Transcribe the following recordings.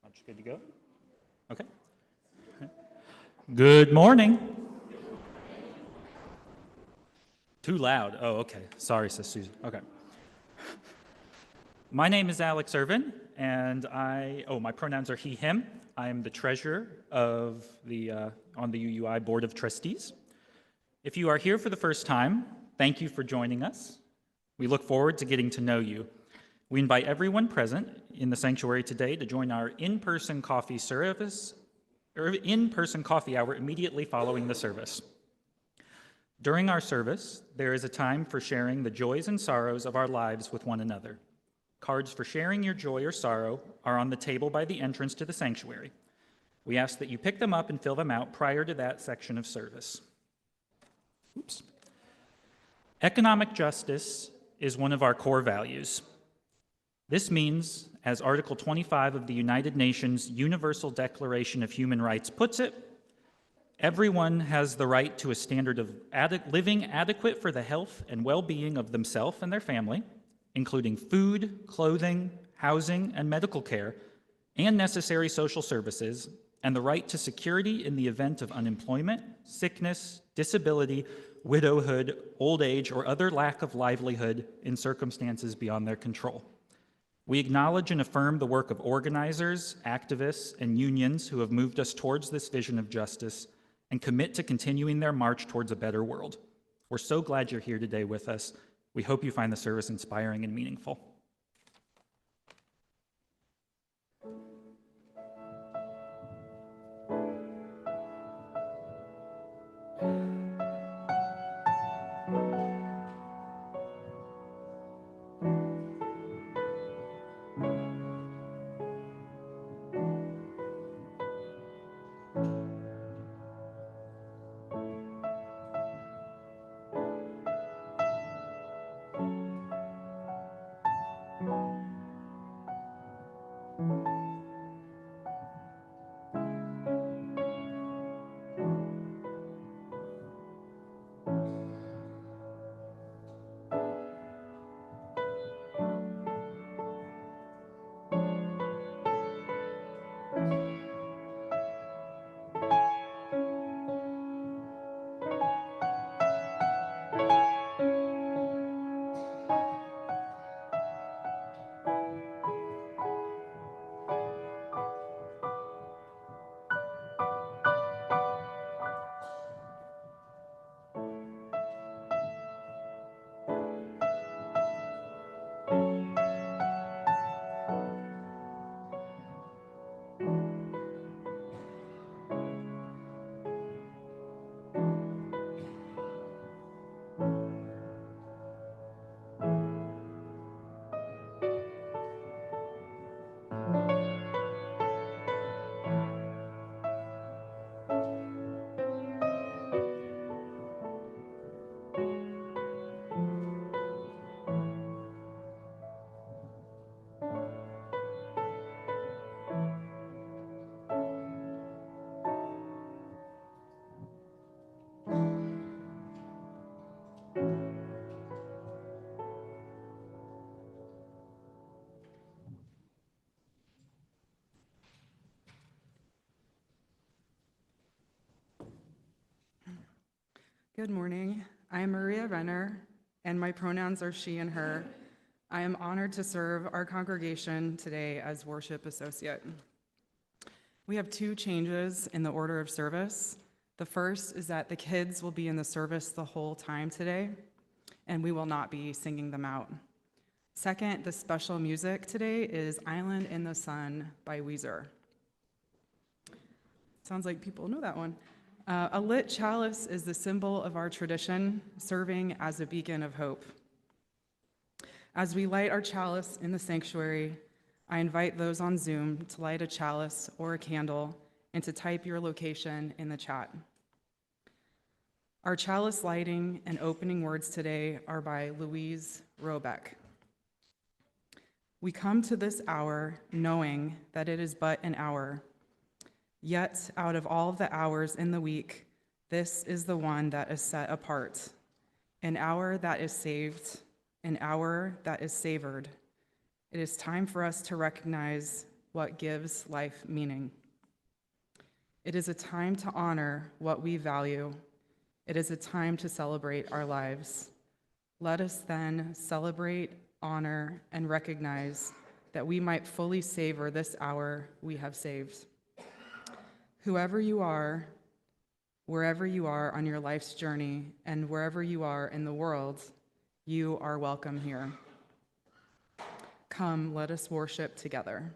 I'm just good to go? Okay. Good morning. Too loud. Oh, okay. Sorry, Sis Susan. Okay. My name is Alex Irvin, and my pronouns are he, him. I am the treasurer of on the UUI Board of Trustees. If you are here for the first time, thank you for joining us. We look forward to getting to know you. We invite everyone present in the sanctuary today to join our in-person coffee service, or in-person coffee hour immediately following the service. During our service, there is a time for sharing the joys and sorrows of our lives with one another. Cards for sharing your joy or sorrow are on the table by the entrance to the sanctuary. We ask that you pick them up and fill them out prior to that section of service. Oops. Economic justice is one of our core values. This means, as Article 25 of the United Nations Universal Declaration of Human Rights puts it, everyone has the right to a standard of living adequate for the health and well-being of themselves and their family, including food, clothing, housing, and medical care, and necessary social services, and the right to security in the event of unemployment, sickness, disability, widowhood, old age, or other lack of livelihood in circumstances beyond their control. We acknowledge and affirm the work of organizers, activists, and unions who have moved us towards this vision of justice and commit to continuing their march towards a better world. We're so glad you're here today with us. We hope you find the service inspiring and meaningful. Good morning. I am Maria Renner, and my pronouns are she and her. I am honored to serve our congregation today as worship associate. We have two changes in the order of service. The first is that the kids will be in the service the whole time today, and we will not be singing them out. Second, the special music today is Island in the Sun by Weezer. Sounds like people know that one. A lit chalice is the symbol of our tradition, serving as a beacon of hope. As we light our chalice in the sanctuary, I invite those on Zoom to light a chalice or a candle and to type your location in the chat. Our chalice lighting and opening words today are by Louise Robeck. We come to this hour knowing that it is but an hour. Yet, out of all the hours in the week, this is the one that is set apart, an hour that is saved, an hour that is savored. It is time for us to recognize what gives life meaning. It is a time to honor what we value. It is a time to celebrate our lives. Let us then celebrate, honor, and recognize that we might fully savor this hour we have saved. Whoever you are, wherever you are on your life's journey, and wherever you are in the world, you are welcome here. Come, let us worship together.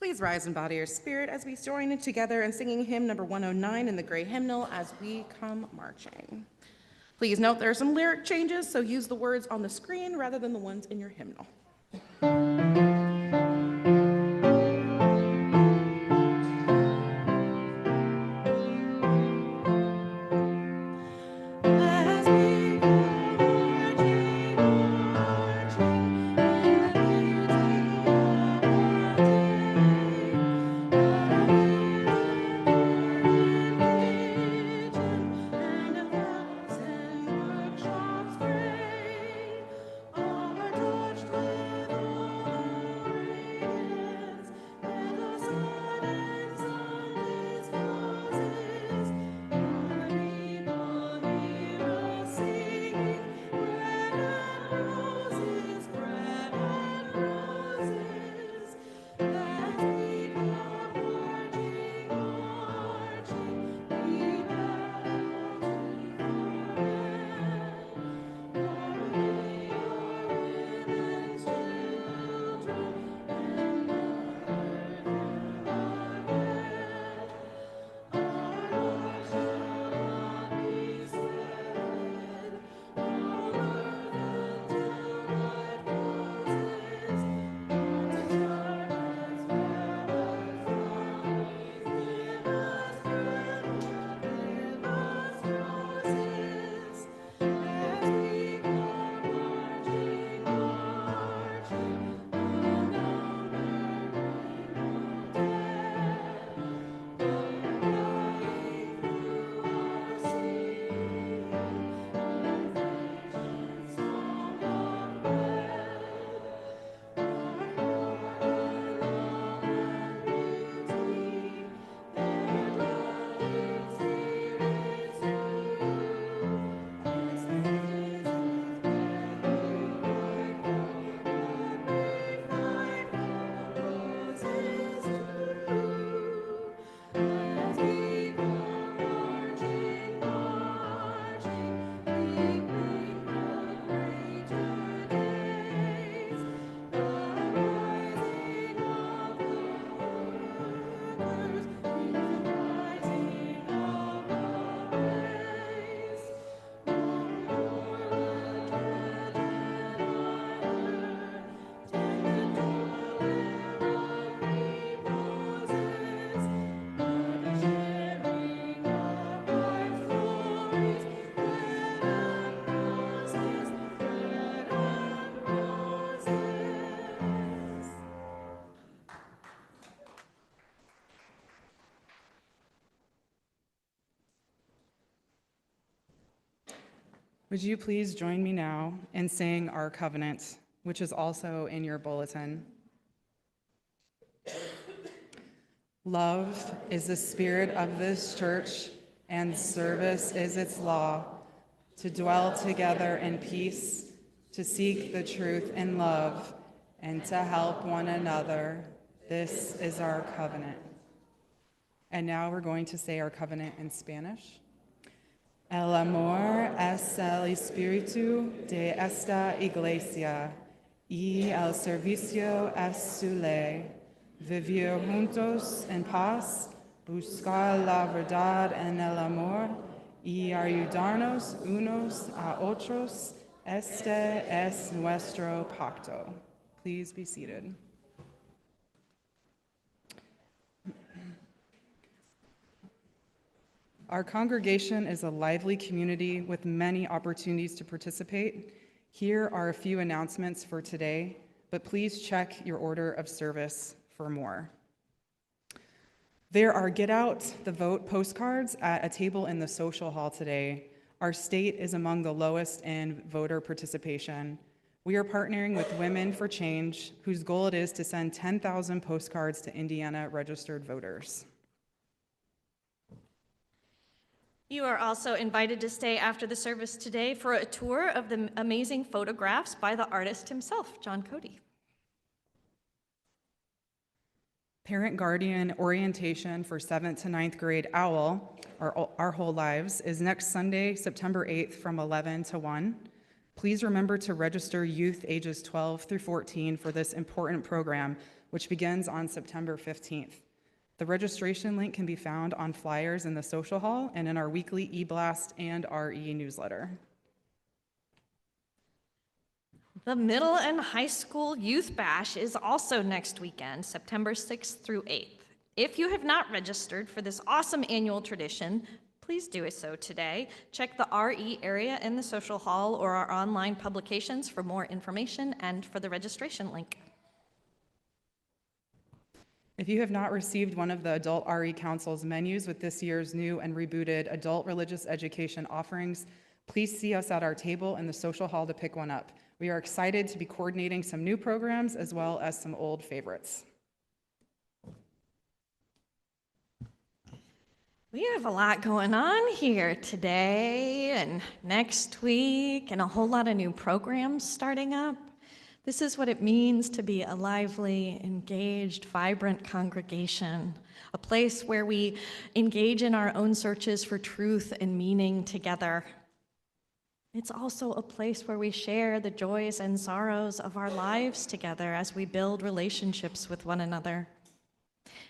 Please rise in body or spirit as we join together in singing hymn number 109 in the gray hymnal as we come marching. Please note there are some lyric changes, so use the words on the screen rather than the ones in your hymnal. Would you please join me now in saying our covenant, which is also in your bulletin? Love is the spirit of this church, and service is its law, to dwell together in peace, to seek the truth in love, and to help one another. This is our covenant. And now we're going to say our covenant in Spanish. El amor es el espíritu de esta iglesia, y el servicio es su ley. Vivir juntos en paz, buscar la verdad en el amor, y ayudarnos unos a otros. Este es nuestro pacto. Please be seated. Our congregation is a lively community with many opportunities to participate. Here are a few announcements for today, but please check your order of service for more. There are Get Out the Vote postcards at a table in the social hall today. Our state is among the lowest in voter participation. We are partnering with Women for Change, whose goal it is to send 10,000 postcards to Indiana registered voters. You are also invited to stay after the service today for a tour of the amazing photographs by the artist himself, John Cody. Parent Guardian orientation for 7th to 9th grade OWL, our whole lives, is next Sunday, September 8th from 11 to 1. Please remember to register youth ages 12 through 14 for this important program, which begins on September 15th. The registration link can be found on flyers in the social hall and in our weekly e-blast and our e-newsletter. The Middle and High School Youth Bash is also next weekend, September 6th through 8th. If you have not registered for this awesome annual tradition, please do so today. Check the RE area in the social hall or our online publications for more information and for the registration link. If you have not received one of the Adult RE Council's menus with this year's new and rebooted adult religious education offerings, please see us at our table in the social hall to pick one up. We are excited to be coordinating some new programs as well as some old favorites. We have a lot going on here today and next week and a whole lot of new programs starting up. This is what it means to be a lively, engaged, vibrant congregation, a place where we engage in our own searches for truth and meaning together. It's also a place where we share the joys and sorrows of our lives together as we build relationships with one another.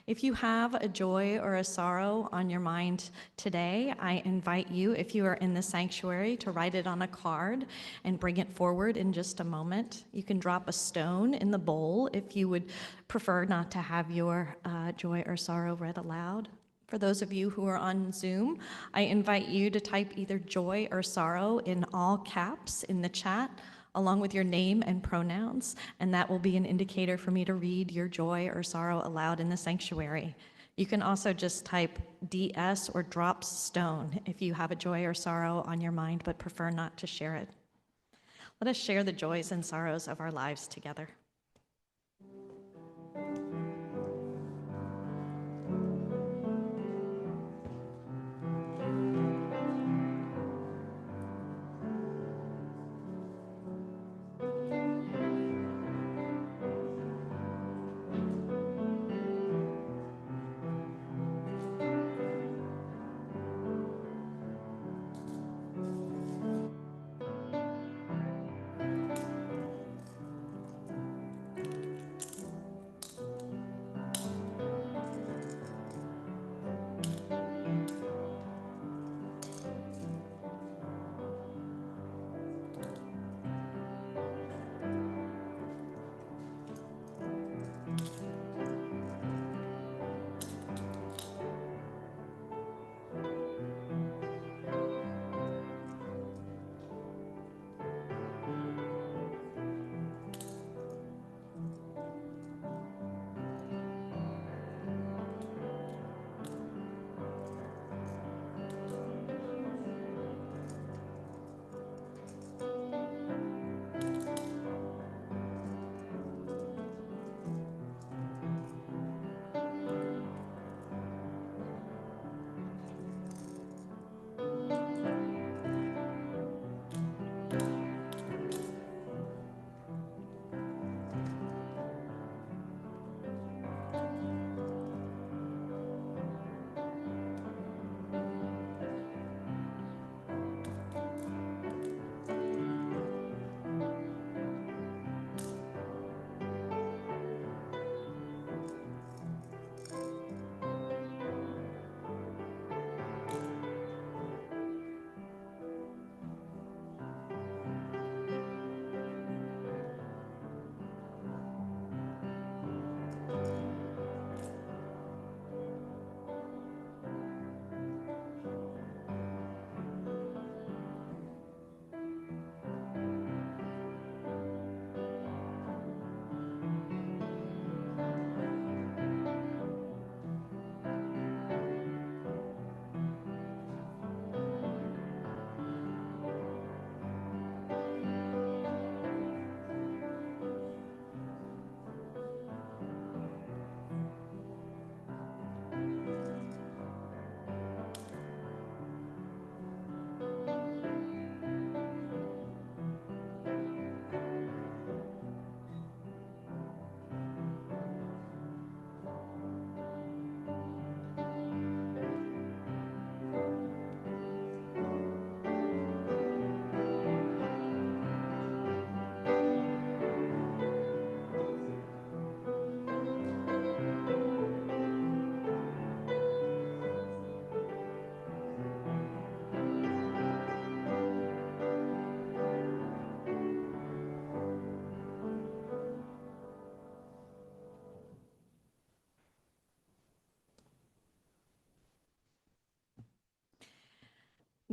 If you have a joy or a sorrow on your mind today, I invite you, if you are in the sanctuary, to write it on a card and bring it forward in just a moment. You can drop a stone in the bowl if you would prefer not to have your joy or sorrow read aloud. For those of you who are on Zoom, I invite you to type either joy or sorrow in all caps in the chat, along with your name and pronouns, and that will be an indicator for me to read your joy or sorrow aloud in the sanctuary. You can also just type DS or drop stone if you have a joy or sorrow on your mind but prefer not to share it. Let us share the joys and sorrows of our lives together.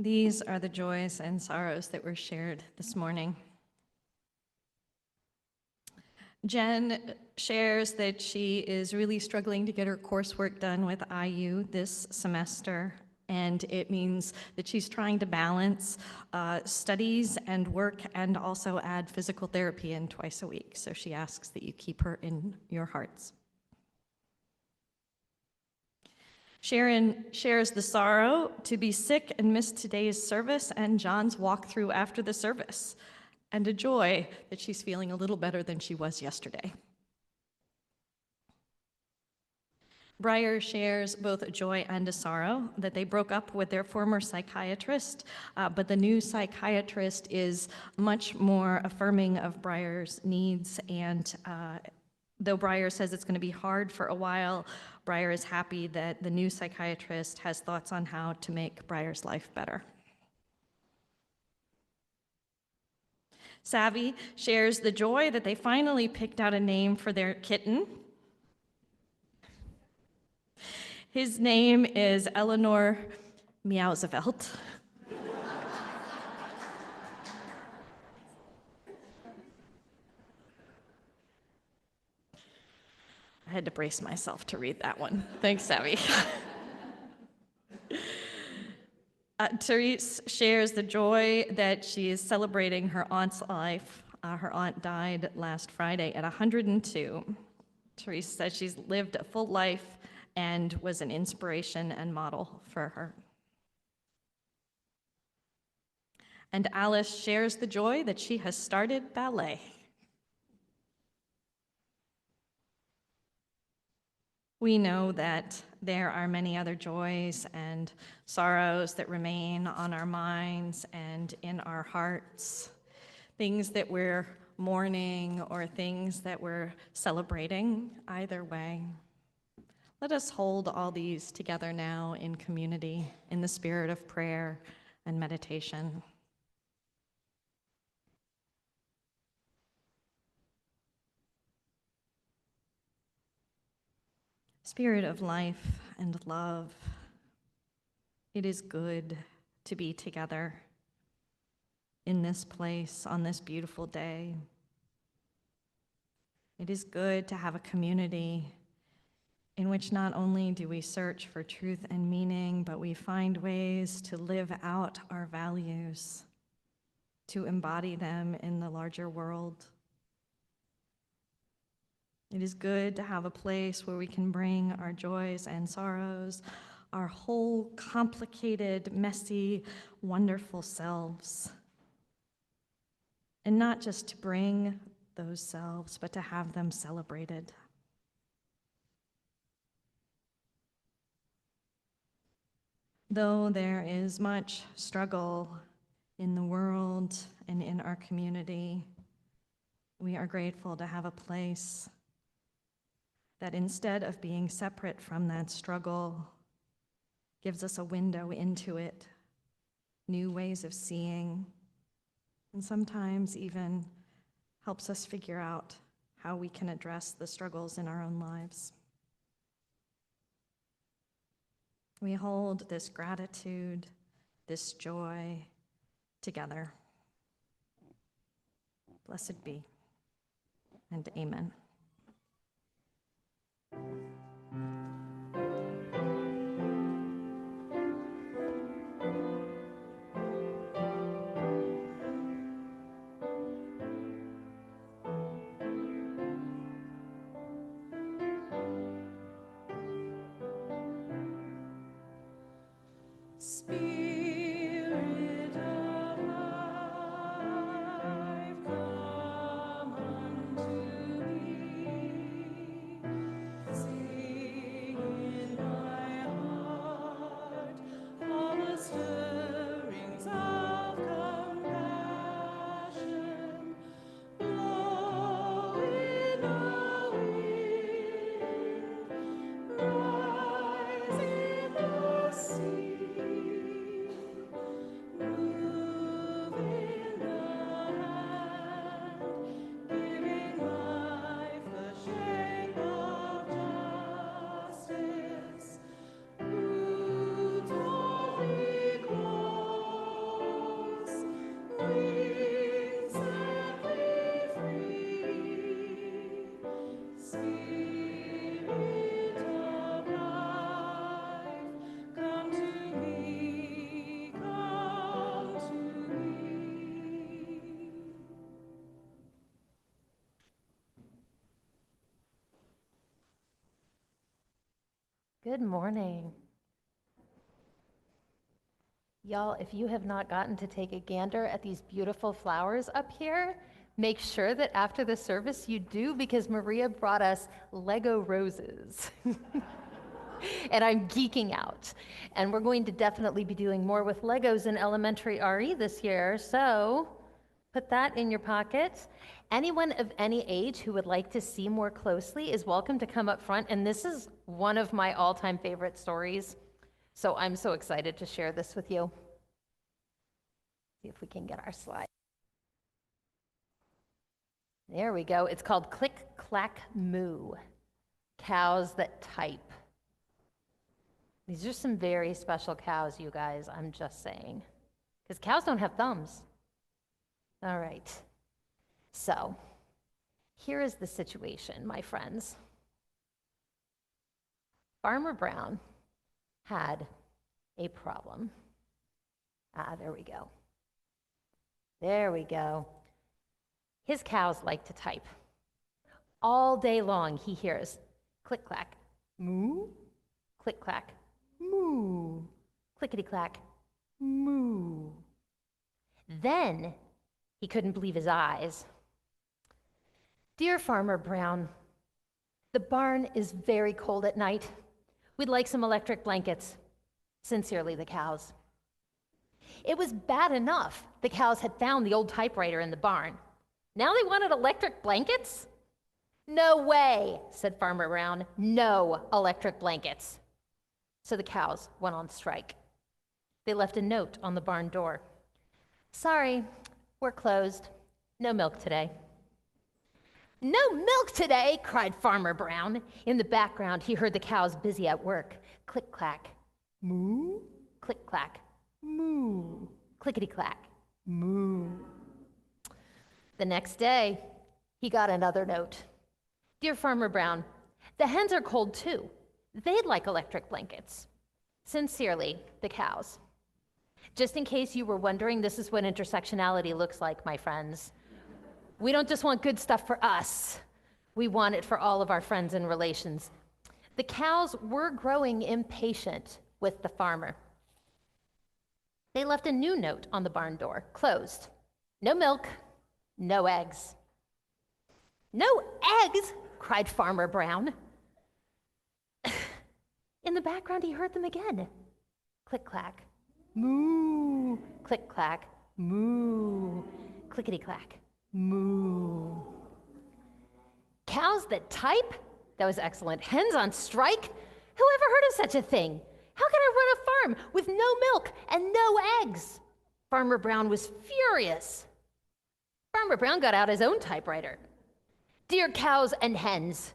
These are the joys and sorrows that were shared this morning. Jen shares that she is really struggling to get her coursework done with IU this semester, and it means that she's trying to balance studies and work and also add physical therapy in twice a week. So she asks that you keep her in your hearts. Sharon shares the sorrow to be sick and miss today's service and John's walkthrough after the service, and a joy that she's feeling a little better than she was yesterday. Breyer shares both a joy and a sorrow that they broke up with their former psychiatrist, but the new psychiatrist is much more affirming of Breyer's needs, and though Breyer says it's going to be hard for a while, Breyer is happy that the new psychiatrist has thoughts on how to make Breyer's life better. Savvy shares the joy that they finally picked out a name for their kitten. His name is Eleanor Meowsevelt. I had to brace myself to read that one. Thanks, Savvy. Therese shares the joy that she is celebrating her aunt's life. Her aunt died last Friday at 102. Therese says she's lived a full life and was an inspiration and model for her. And Alice shares the joy that she has started ballet. We know that there are many other joys and sorrows that remain on our minds and in our hearts, things that we're mourning or things that we're celebrating, either way. Let us hold all these together now in community, in the spirit of prayer and meditation. Spirit of life and love, it is good to be together in this place on this beautiful day. It is good to have a community in which not only do we search for truth and meaning, but we find ways to live out our values, to embody them in the larger world. It is good to have a place where we can bring our joys and sorrows, our whole complicated, messy, wonderful selves. And not just to bring those selves, but to have them celebrated. Though there is much struggle in the world and in our community, we are grateful to have a place that instead of being separate from that struggle, gives us a window into it, new ways of seeing, and sometimes even helps us figure out how we can address the struggles in our own lives. We hold this gratitude, this joy together. Blessed be, and amen. Spirit of life, come unto me. Sing in my heart all the stirrings of compassion. Blow in the wind, rise in the sea. Good morning. Y'all, if you have not gotten to take a gander at these beautiful flowers up here, make sure that after the service you do, because Maria brought us Lego roses. And I'm geeking out. And we're going to definitely be doing more with Legos in elementary RE this year, so put that in your pocket. Anyone of any age who would like to see more closely is welcome to come up front, and this is one of my all-time favorite stories, so I'm so excited to share this with you. See if we can get our slide. There we go. It's called Click, Clack, Moo, Cows That Type. These are some very special cows, you guys, I'm just saying, because cows don't have thumbs. All right, so here is the situation, my friends. Farmer Brown had a problem. There we go. There we go. His cows like to type. All day long he hears click clack, moo, click clack, moo, clickety clack, moo. Then he couldn't believe his eyes. Dear Farmer Brown, the barn is very cold at night. We'd like some electric blankets. Sincerely, the cows. It was bad enough the cows had found the old typewriter in the barn. Now they wanted electric blankets? No way, said Farmer Brown. No electric blankets. So the cows went on strike. They left a note on the barn door. Sorry, we're closed. No milk today. No milk today, cried Farmer Brown. In the background, he heard the cows busy at work. Click, clack, moo, click, clack, moo, clickety, clack, moo. The next day, he got another note. Dear Farmer Brown, the hens are cold too. They'd like electric blankets. Sincerely, the cows. Just in case you were wondering, this is what intersectionality looks like, my friends. We don't just want good stuff for us. We want it for all of our friends and relations. The cows were growing impatient with the farmer. They left a new note on the barn door, closed. No milk, no eggs. No eggs, cried Farmer Brown. In the background, he heard them again. Click, clack, moo, click, clack, moo, clickety, clack, moo. Cows that type? That was excellent. Hens on strike? Who ever heard of such a thing? How can I run a farm with no milk and no eggs? Farmer Brown was furious. Farmer Brown got out his own typewriter. Dear cows and hens,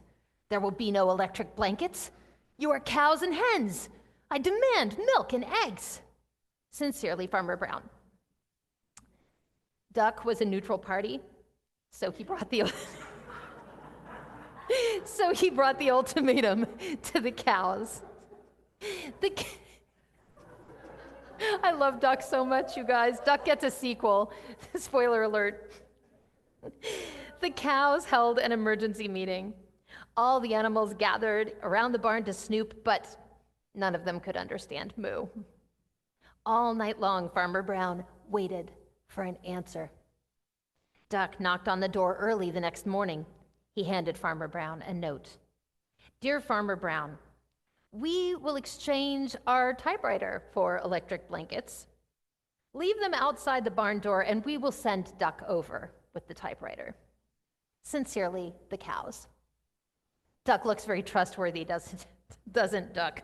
there will be no electric blankets. You are cows and hens. I demand milk and eggs. Sincerely, Farmer Brown. Duck was a neutral party, so he brought the ultimatum to the cows. I love Duck so much, you guys. Duck gets a sequel. Spoiler alert. The cows held an emergency meeting. All the animals gathered around the barn to snoop, but none of them could understand moo. All night long, Farmer Brown waited for an answer. Duck knocked on the door early the next morning. He handed Farmer Brown a note. Dear Farmer Brown, we will exchange our typewriter for electric blankets. Leave them outside the barn door and we will send Duck over with the typewriter. Sincerely, the cows. Duck looks very trustworthy, doesn't Duck?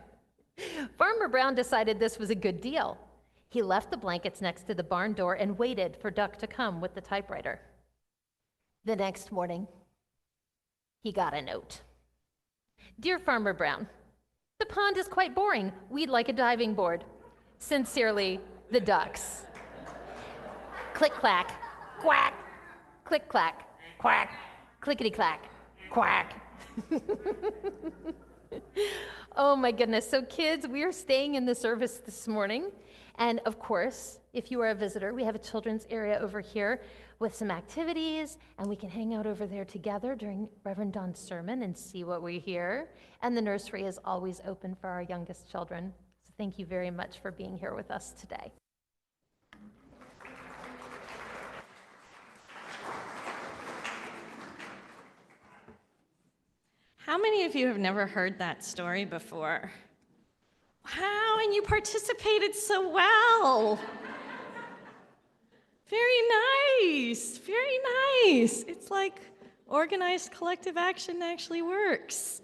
Farmer Brown decided this was a good deal. He left the blankets next to the barn door and waited for Duck to come with the typewriter. The next morning, he got a note. Dear Farmer Brown, the pond is quite boring. We'd like a diving board. Sincerely, the ducks. Click, clack, quack, click, clack, quack, clickety, clack, quack. Oh my goodness. So kids, we are staying in the service this morning. And of course, If you are a visitor, we have a children's area over here with some activities, and we can hang out over there together during Reverend Don's sermon and see what we hear. And the nursery is always open for our youngest children. So thank you very much for being here with us today. How many of you have never heard that story before? Wow, and you participated so well. Very nice, very nice. It's like organized collective action actually works.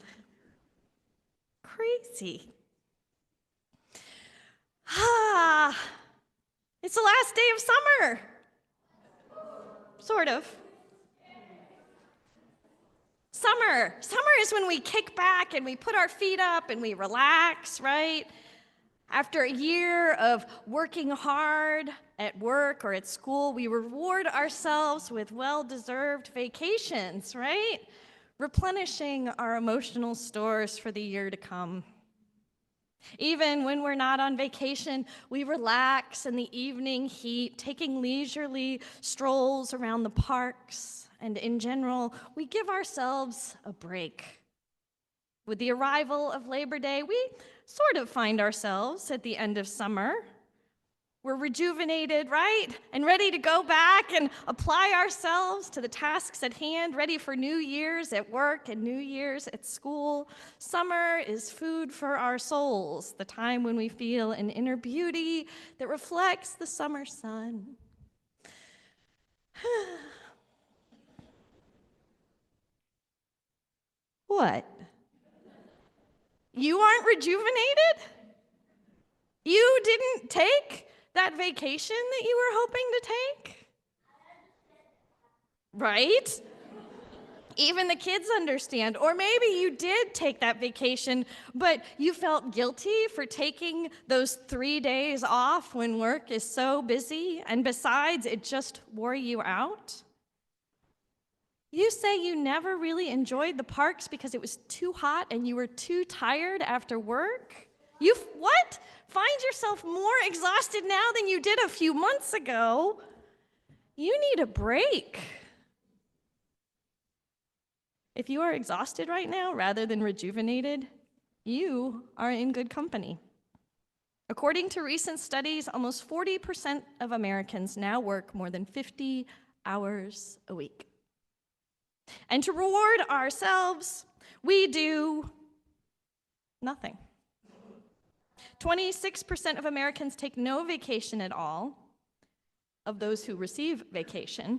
Crazy. It's the last day of summer. Sort of. Summer is when we kick back and we put our feet up and we relax, right? After a year of working hard at work or at school, we reward ourselves with well-deserved vacations, right? Replenishing our emotional stores for the year to come. Even when we're not on vacation, we relax in the evening heat, taking leisurely strolls around the parks. And in general, we give ourselves a break. With the arrival of Labor Day, we sort of find ourselves at the end of summer. We're rejuvenated, right? And ready to go back and apply ourselves to the tasks at hand, ready for New Year's at work and New Year's at school. Summer is food for our souls, the time when we feel an inner beauty that reflects the summer sun. What? You aren't rejuvenated? You didn't take that vacation that you were hoping to take? Right? Even the kids understand. Or maybe you did take that vacation, but you felt guilty for taking those 3 days off when work is so busy, and besides, it just wore you out. You say you never really enjoyed the parks because it was too hot and you were too tired after work? What? Find yourself more exhausted now than you did a few months ago. You need a break. If you are exhausted right now rather than rejuvenated, you are in good company. According to recent studies, almost 40% of Americans now work more than 50 hours a week. And to reward ourselves, we do nothing. 26% of Americans take no vacation at all, of those who receive vacation.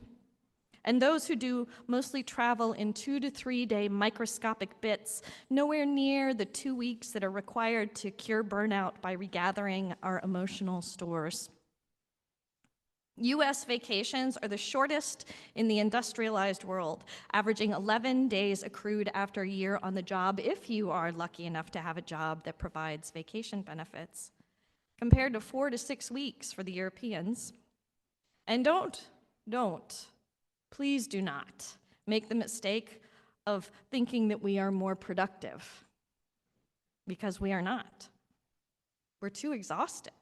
And those who do mostly travel in 2 to 3 day microscopic bits, nowhere near the 2 weeks that are required to cure burnout by regathering our emotional stores. US vacations are the shortest in the industrialized world, averaging 11 days accrued after a year on the job if you are lucky enough to have a job that provides vacation benefits, compared to 4 to 6 weeks for the Europeans. And please do not make the mistake of thinking that we are more productive, because we are not. We're too exhausted.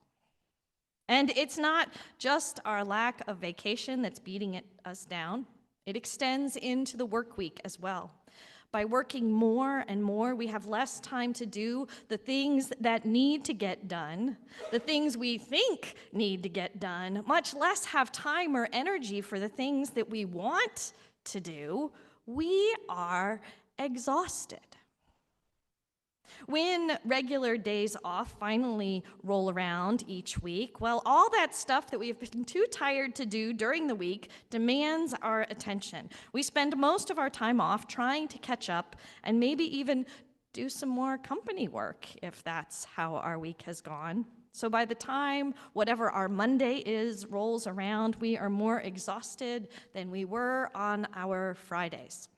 And it's not just our lack of vacation that's beating us down. It extends into the work week as well. By working more and more, we have less time to do the things that need to get done, the things we think need to get done, much less have time or energy for the things that we want to do. We are exhausted. When regular days off finally roll around each week, well, all that stuff that we've been too tired to do during the week demands our attention. We spend most of our time off trying to catch up and maybe even do some more company work if that's how our week has gone. So by the time whatever our Monday is rolls around, we are more exhausted than we were on our Fridays.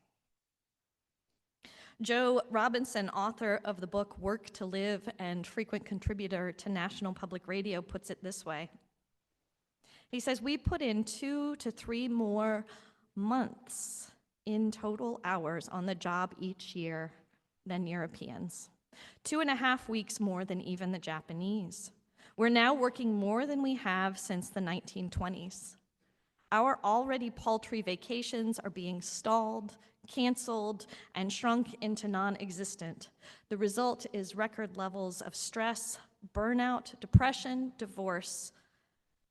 Joe Robinson, author of the book Work to Live and frequent contributor to National Public Radio, puts it this way. He says, we put in 2 to 3 more months in total hours on the job each year than Europeans, 2.5 weeks more than even the Japanese. We're now working more than we have since the 1920s. Our already paltry vacations are being stalled, canceled, and shrunk into non-existent. The result is record levels of stress, burnout, depression, divorce.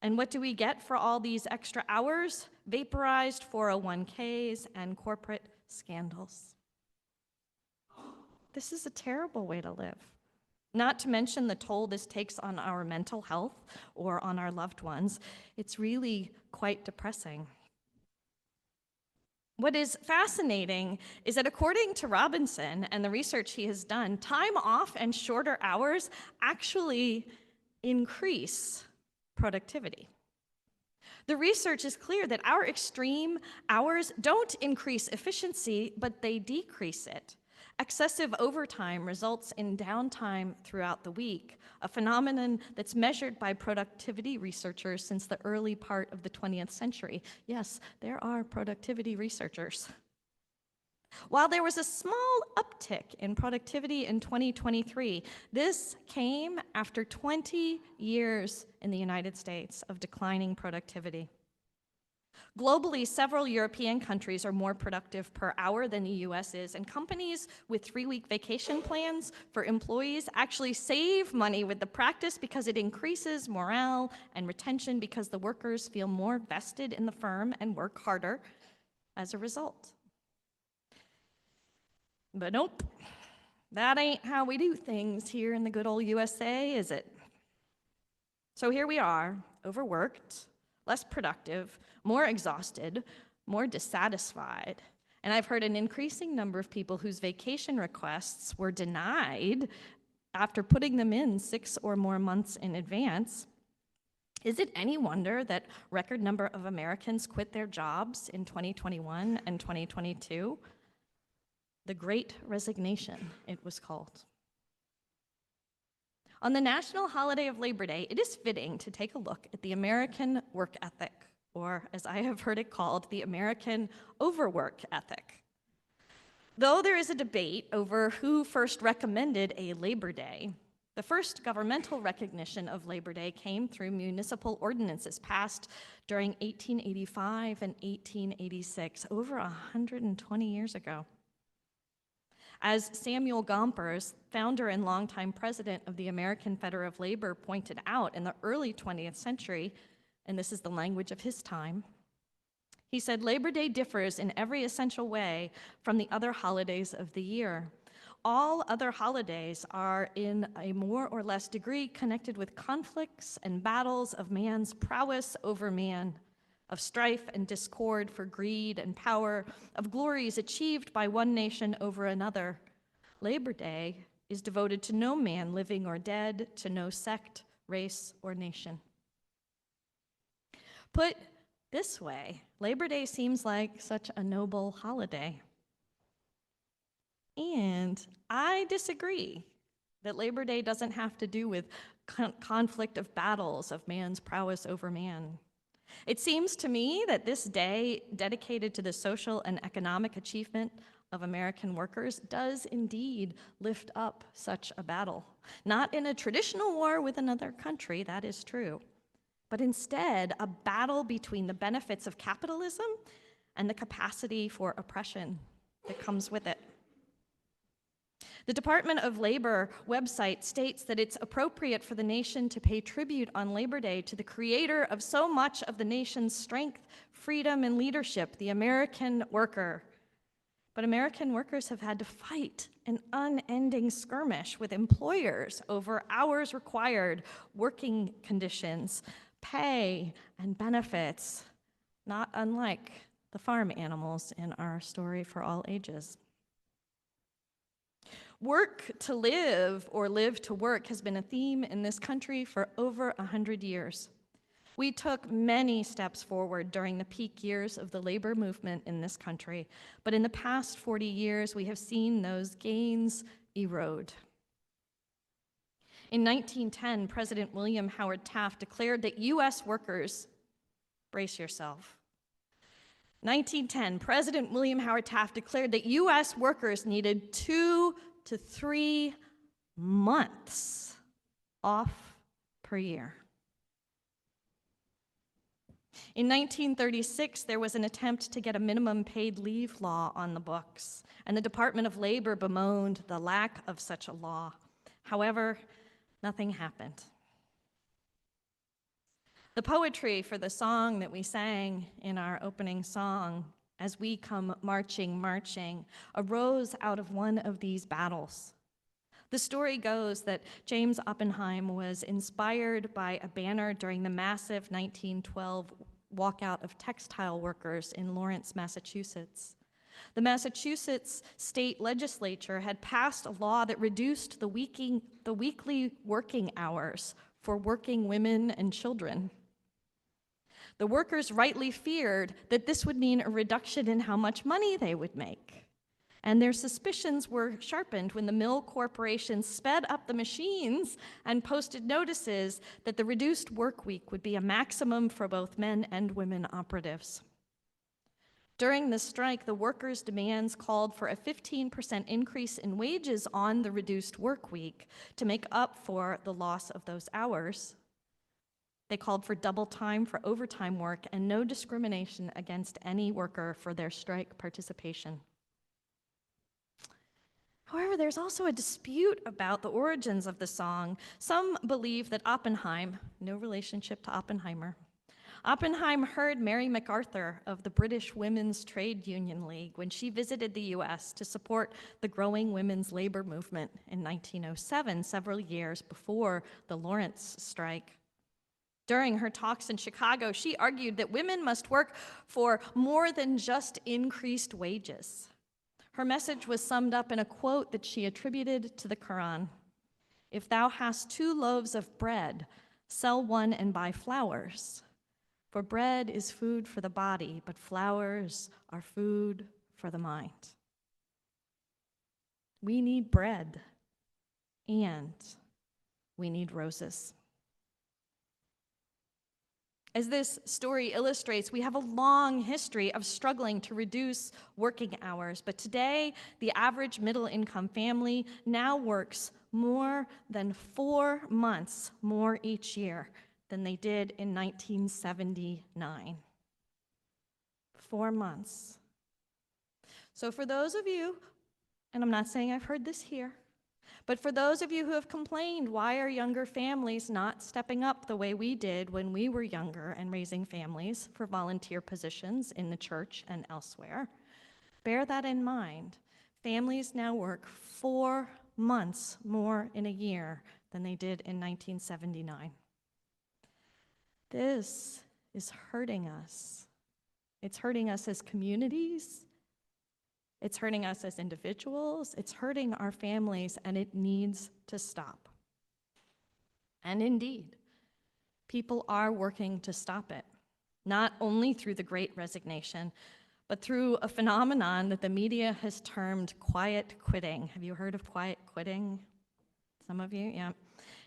And what do we get for all these extra hours? Vaporized 401ks and corporate scandals. This is a terrible way to live. Not to mention the toll this takes on our mental health or on our loved ones. It's really quite depressing. What is fascinating is that according to Robinson and the research he has done, time off and shorter hours actually increase productivity. The research is clear that our extreme hours don't increase efficiency, but they decrease it. Excessive overtime results in downtime throughout the week, a phenomenon that's measured by productivity researchers since the early part of the 20th century. Yes, there are productivity researchers. While there was a small uptick in productivity in 2023, this came after 20 years in the United States of declining productivity. Globally, several European countries are more productive per hour than the US is, and companies with 3-week vacation plans for employees actually save money with the practice because it increases morale and retention because the workers feel more vested in the firm and work harder as a result. But nope, that ain't how we do things here in the good old USA, is it? So here we are, overworked, less productive, more exhausted, more dissatisfied. And I've heard an increasing number of people whose vacation requests were denied after putting them in 6 or more months in advance. Is it any wonder that record number of Americans quit their jobs in 2021 and 2022? The Great Resignation, it was called. On the national holiday of Labor Day, it is fitting to take a look at the American work ethic, or as I have heard it called, the American overwork ethic. Though there is a debate over who first recommended a Labor Day, the first governmental recognition of Labor Day came through municipal ordinances passed during 1885 and 1886, over 120 years ago. As Samuel Gompers, founder and longtime president of the American Federation of Labor, pointed out in the early 20th century, and this is the language of his time, he said, Labor Day differs in every essential way from the other holidays of the year. All other holidays are in a more or less degree connected with conflicts and battles of man's prowess over man, of strife and discord for greed and power, of glories achieved by one nation over another. Labor Day is devoted to no man, living or dead, to no sect, race, or nation. Put this way, Labor Day seems like such a noble holiday. And I disagree that Labor Day doesn't have to do with conflict of battles of man's prowess over man. It seems to me that this day, dedicated to the social and economic achievement of American workers, does indeed lift up such a battle. Not in a traditional war with another country, that is true, but instead a battle between the benefits of capitalism and the capacity for oppression that comes with it. The Department of Labor website states that it's appropriate for the nation to pay tribute on Labor Day to the creator of so much of the nation's strength, freedom, and leadership, the American worker. But American workers have had to fight an unending skirmish with employers over hours required, working conditions, pay, and benefits, not unlike the farm animals in our story for all ages. Work to live or live to work has been a theme in this country for over 100 years. We took many steps forward during the peak years of the labor movement in this country, but in the past 40 years, we have seen those gains erode. In 1910, President William Howard Taft declared that U.S. workers, brace yourself, 1910, President William Howard Taft declared that U.S. workers needed 2 to 3 months off per year. In 1936, there was an attempt to get a minimum paid leave law on the books, and the Department of Labor bemoaned the lack of such a law. However, nothing happened. The poetry for the song that we sang in our opening song, "As We Come Marching, Marching," arose out of one of these battles. The story goes that James Oppenheim was inspired by a banner during the massive 1912 walkout of textile workers in Lawrence, Massachusetts. The Massachusetts state legislature had passed a law that reduced the weekly working hours for working women and children. The workers rightly feared that this would mean a reduction in how much money they would make. And their suspicions were sharpened when the mill corporation sped up the machines and posted notices that the reduced work week would be a maximum for both men and women operatives. During the strike, the workers' demands called for a 15% increase in wages on the reduced work week to make up for the loss of those hours. They called for double time for overtime work and no discrimination against any worker for their strike participation. However, there's also a dispute about the origins of the song. Some believe that Oppenheim, no relationship to Oppenheimer, Oppenheim heard Mary MacArthur of the British Women's Trade Union League when she visited the US to support the growing women's labor movement in 1907, several years before the Lawrence strike. During her talks in Chicago, she argued that women must work for more than just increased wages. Her message was summed up in a quote that she attributed to the Quran: "If thou hast 2 loaves of bread, sell one and buy flowers. For bread is food for the body, but flowers are food for the mind." We need bread, and we need roses. As this story illustrates, we have a long history of struggling to reduce working hours, but today, the average middle-income family now works more than 4 months more each year than they did in 1979. 4 months. So for those of you, and I'm not saying I've heard this here, but for those of you who have complained, why are younger families not stepping up the way we did when we were younger and raising families for volunteer positions in the church and elsewhere? Bear that in mind. Families now work 4 months more in a year than they did in 1979. This is hurting us. It's hurting us as communities. It's hurting us as individuals, it's hurting our families, and it needs to stop. And indeed, people are working to stop it, not only through the Great Resignation, but through a phenomenon that the media has termed quiet quitting. Have you heard of quiet quitting? Some of you, yeah.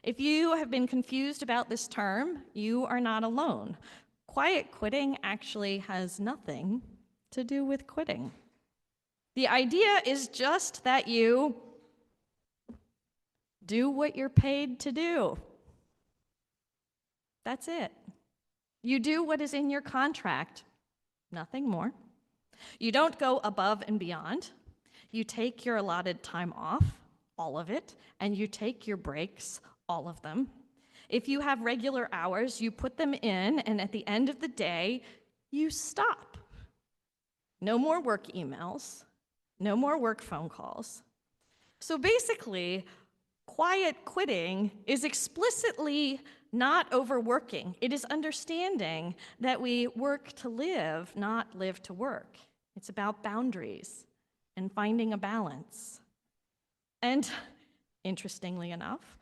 If you have been confused about this term, you are not alone. Quiet quitting actually has nothing to do with quitting. The idea is just that you do what you're paid to do. That's it. You do what is in your contract, nothing more. You don't go above and beyond. You take your allotted time off, all of it, and you take your breaks, all of them. If you have regular hours, you put them in, and at the end of the day, you stop. No more work emails. No more work phone calls. So basically, quiet quitting is explicitly not overworking. It is understanding that we work to live, not live to work. It's about boundaries and finding a balance. And interestingly enough,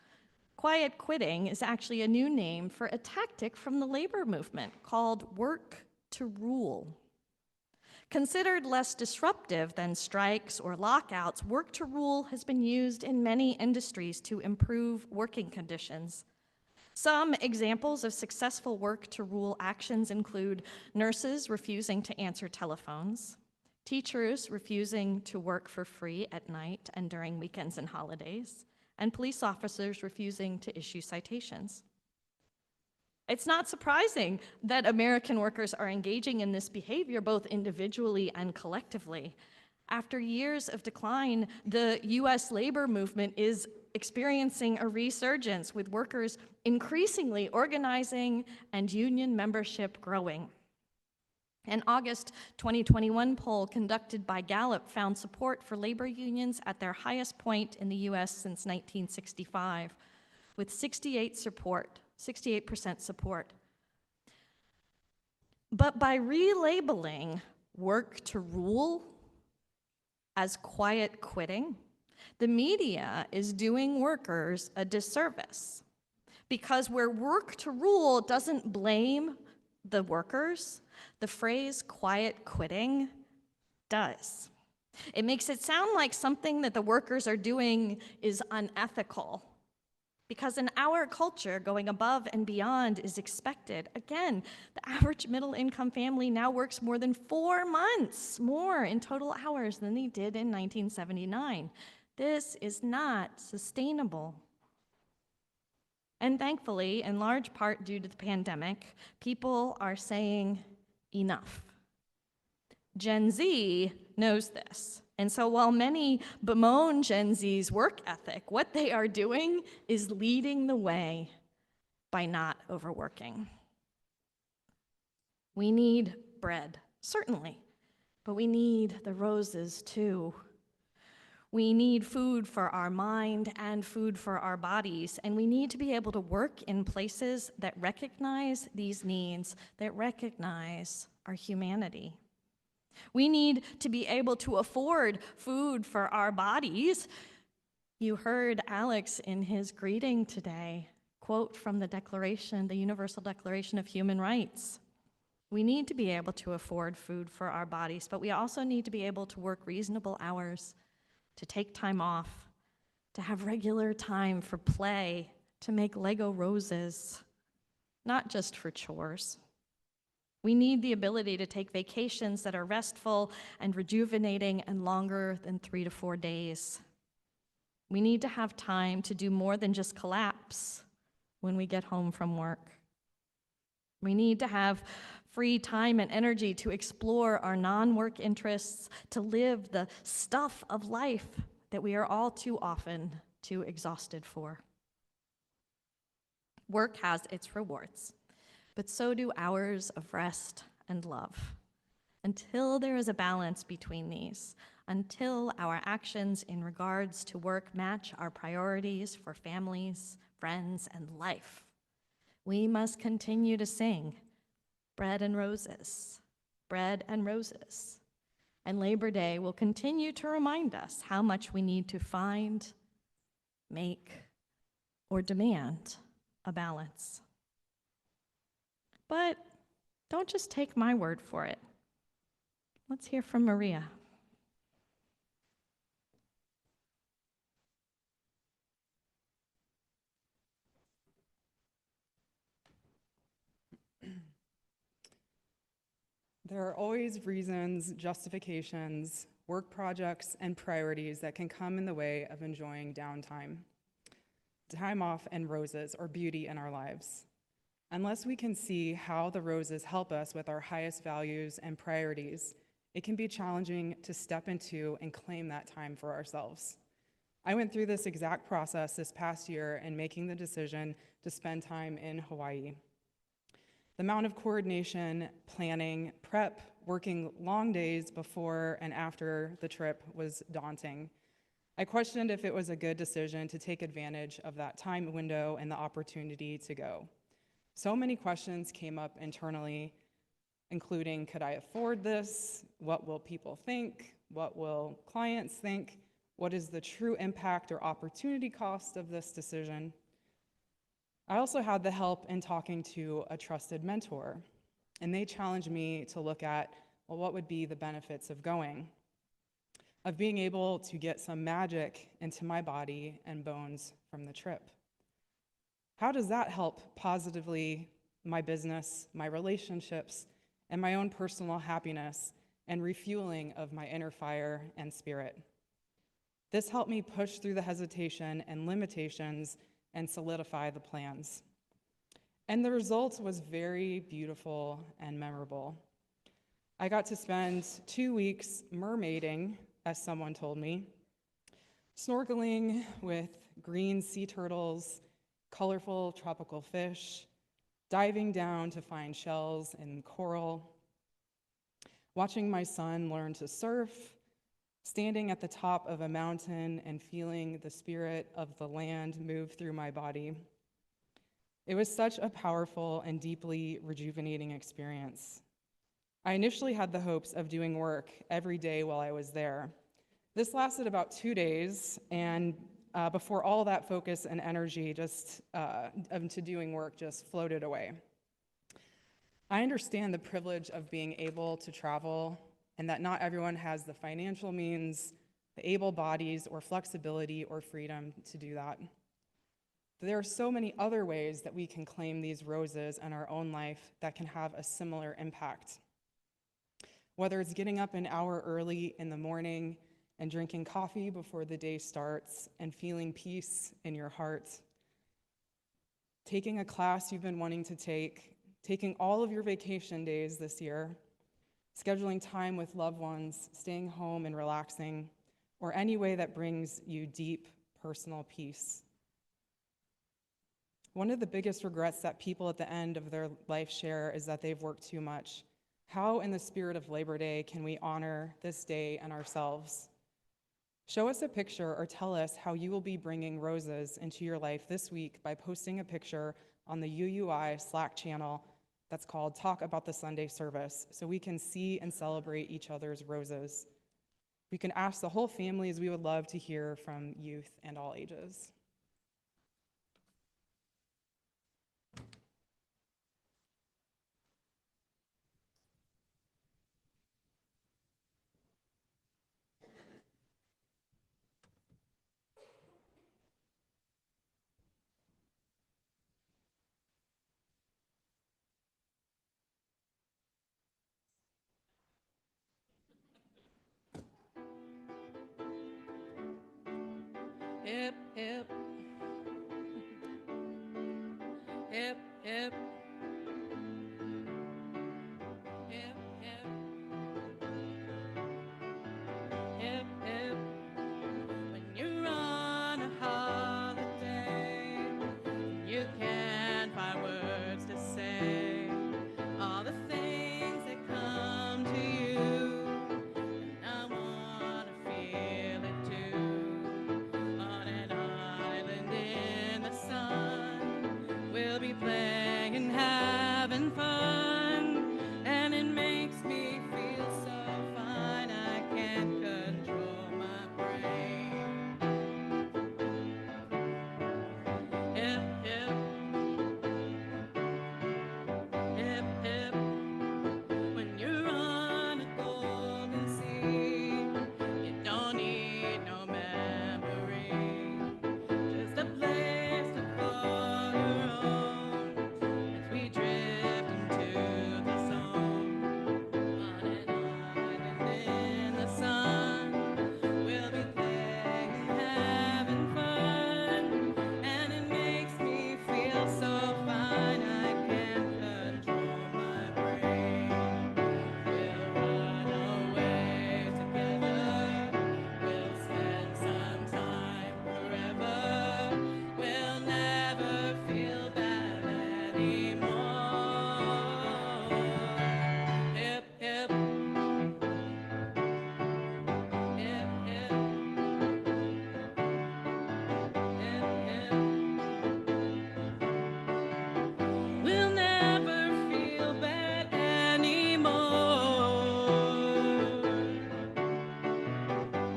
quiet quitting is actually a new name for a tactic from the labor movement called work to rule. Considered less disruptive than strikes or lockouts, work to rule has been used in many industries to improve working conditions. Some examples of successful work to rule actions include nurses refusing to answer telephones, teachers refusing to work for free at night and during weekends and holidays, and police officers refusing to issue citations. It's not surprising that American workers are engaging in this behavior both individually and collectively. After years of decline, the US labor movement is experiencing a resurgence, with workers increasingly organizing and union membership growing. An August 2021 poll conducted by Gallup found support for labor unions at their highest point in the US since 1965, with 68% support. But by relabeling work to rule as quiet quitting, the media is doing workers a disservice. Because where work to rule doesn't blame the workers, the phrase quiet quitting does. It makes it sound like something that the workers are doing is unethical. Because in our culture, going above and beyond is expected. Again, the average middle-income family now works more than 4 months more in total hours than they did in 1979. This is not sustainable. And thankfully, in large part due to the pandemic, people are saying enough. Gen Z knows this. And so while many bemoan Gen Z's work ethic, what they are doing is leading the way by not overworking. We need bread, certainly, but we need the roses too. We need food for our mind and food for our bodies, and we need to be able to work in places that recognize these needs, that recognize our humanity. We need to be able to afford food for our bodies. You heard Alex in his greeting today quote from the Declaration, the Universal Declaration of Human Rights. We need to be able to afford food for our bodies, but we also need to be able to work reasonable hours, to take time off, to have regular time for play, to make Lego roses, not just for chores. We need the ability to take vacations that are restful and rejuvenating and longer than 3 to 4 days. We need to have time to do more than just collapse when we get home from work. We need to have free time and energy to explore our non-work interests, to live the stuff of life that we are all too often too exhausted for. Work has its rewards, but so do hours of rest and love. Until there is a balance between these, until our actions in regards to work match our priorities for families, friends, and life, we must continue to sing bread and roses, bread and roses. And Labor Day will continue to remind us how much we need to find, make, or demand a balance. But don't just take my word for it. Let's hear from Maria. There are always reasons, justifications, work projects, and priorities that can come in the way of enjoying downtime. Time off and roses or beauty in our lives. Unless we can see how the roses help us with our highest values and priorities, it can be challenging to step into and claim that time for ourselves. I went through this exact process this past year in making the decision to spend time in Hawaii. The amount of coordination, planning, prep, working long days before and after the trip was daunting. I questioned if it was a good decision to take advantage of that time window and the opportunity to go. So many questions came up internally, including, could I afford this? What will people think? What will clients think? What is the true impact or opportunity cost of this decision? I also had the help in talking to a trusted mentor, and they challenged me to look at, well, what would be the benefits of going, of being able to get some magic into my body and bones from the trip. How does that help positively my business, my relationships, and my own personal happiness and refueling of my inner fire and spirit? This helped me push through the hesitation and limitations and solidify the plans. And the result was very beautiful and memorable. I got to spend 2 weeks mermaiding, as someone told me, snorkeling with green sea turtles, colorful tropical fish, diving down to find shells and coral, watching my son learn to surf, standing at the top of a mountain and feeling the spirit of the land move through my body. It was such a powerful and deeply rejuvenating experience. I initially had the hopes of doing work every day while I was there. This lasted about 2 days, and before all that focus and energy into doing work just floated away. I understand the privilege of being able to travel and that not everyone has the financial means, the able bodies, or flexibility or freedom to do that. There are so many other ways that we can claim these roses in our own life that can have a similar impact. Whether it's getting up an hour early in the morning and drinking coffee before the day starts and feeling peace in your heart, taking a class you've been wanting to take, taking all of your vacation days this year, scheduling time with loved ones, staying home and relaxing, or any way that brings you deep personal peace. One of the biggest regrets that people at the end of their life share is that they've worked too much. How, in the spirit of Labor Day, can we honor this day and ourselves? Show us a picture or tell us how you will be bringing roses into your life this week by posting a picture on the UUI Slack channel that's called Talk About the Sunday Service, so we can see and celebrate each other's roses. We can ask the whole family, as we would love to hear from youth and all ages. Hip, hip, hip, hip, hip, hip, hip, hip. When you're on a holiday, you can't find words to say. All the things that come to you, and I wanna feel it too. On an island in the sun, we'll be playing and having fun, and it makes me feel so fine I can't control my brain. Hip, hip, hip, hip. When you're on a golden sea, you don't need no memory, just a place to call your own as we drift into the zone. On an island in the sun, we'll be playing, having fun, and it makes me feel so fine I can't control my brain. We'll run away together, we'll spend some time forever, we'll never feel bad anymore. Hip, hip, hip, hip, hip, hip. We'll never feel bad anymore.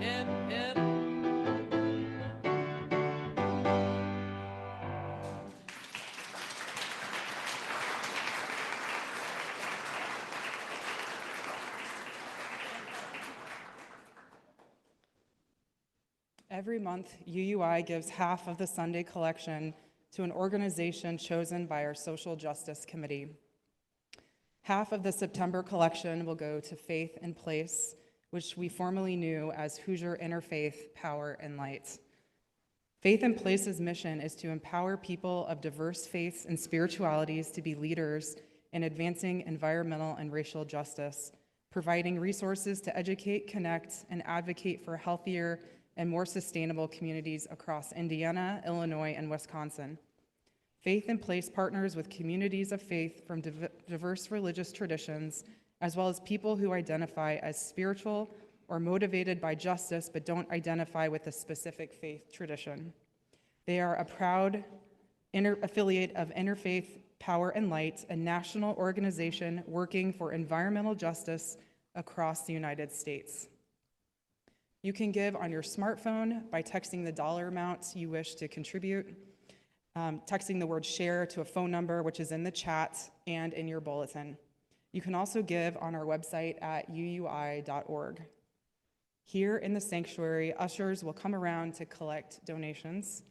Hip, hip. Every month, UUI gives half of the Sunday collection to an organization chosen by our Social Justice Committee. Half of the September collection will go to Faith in Place, which we formerly knew as Hoosier Interfaith Power and Light. Faith in Place's mission is to empower people of diverse faiths and spiritualities to be leaders in advancing environmental and racial justice, providing resources to educate, connect, and advocate for healthier and more sustainable communities across Indiana, Illinois, and Wisconsin. Faith in Place partners with communities of faith from diverse religious traditions, as well as people who identify as spiritual or motivated by justice but don't identify with a specific faith tradition. They are a proud affiliate of Interfaith Power and Light, a national organization working for environmental justice across the United States. You can give on your smartphone by texting the dollar amounts you wish to contribute, texting the word share to a phone number, which is in the chat and in your bulletin. You can also give on our website at uui.org. Here in the sanctuary, ushers will come around to collect donations.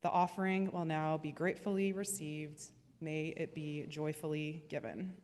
The offering will now be gratefully received. May it be joyfully given.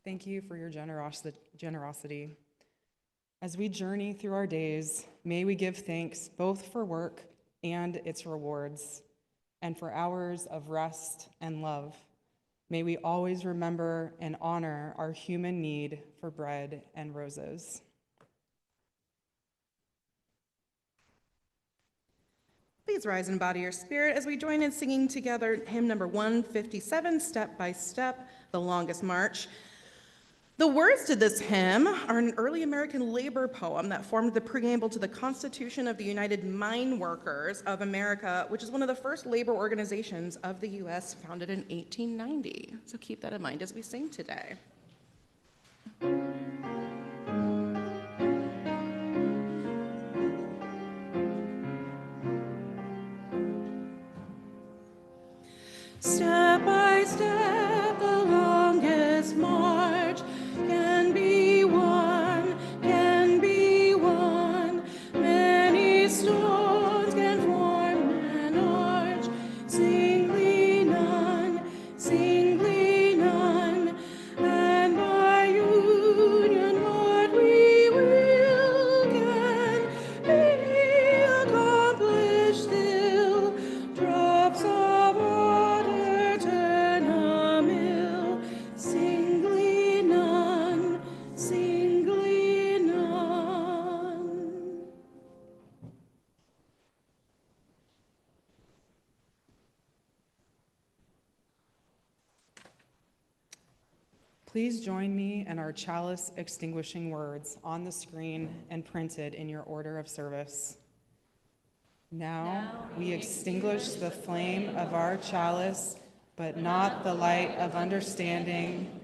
Thank you for your generosity. As we journey through our days, may we give thanks both for work and its rewards, and for hours of rest and love. May we always remember and honor our human need for bread and roses. Please rise and embody your spirit as we join in singing together hymn number 157, Step by Step, the Longest March. The words to this hymn are an early American labor poem that formed the preamble to the Constitution of the United Mine Workers of America, which is one of the first labor organizations of the U.S., founded in 1890. So keep that in mind as we sing today. Step by step, the longest march can be won, can be won. Many stones can form an arch, singly none, singly none. And by union what we will can Please join me in our chalice extinguishing words on the screen and printed in your order of service. Now we extinguish the flame of our chalice, but not the light of understanding,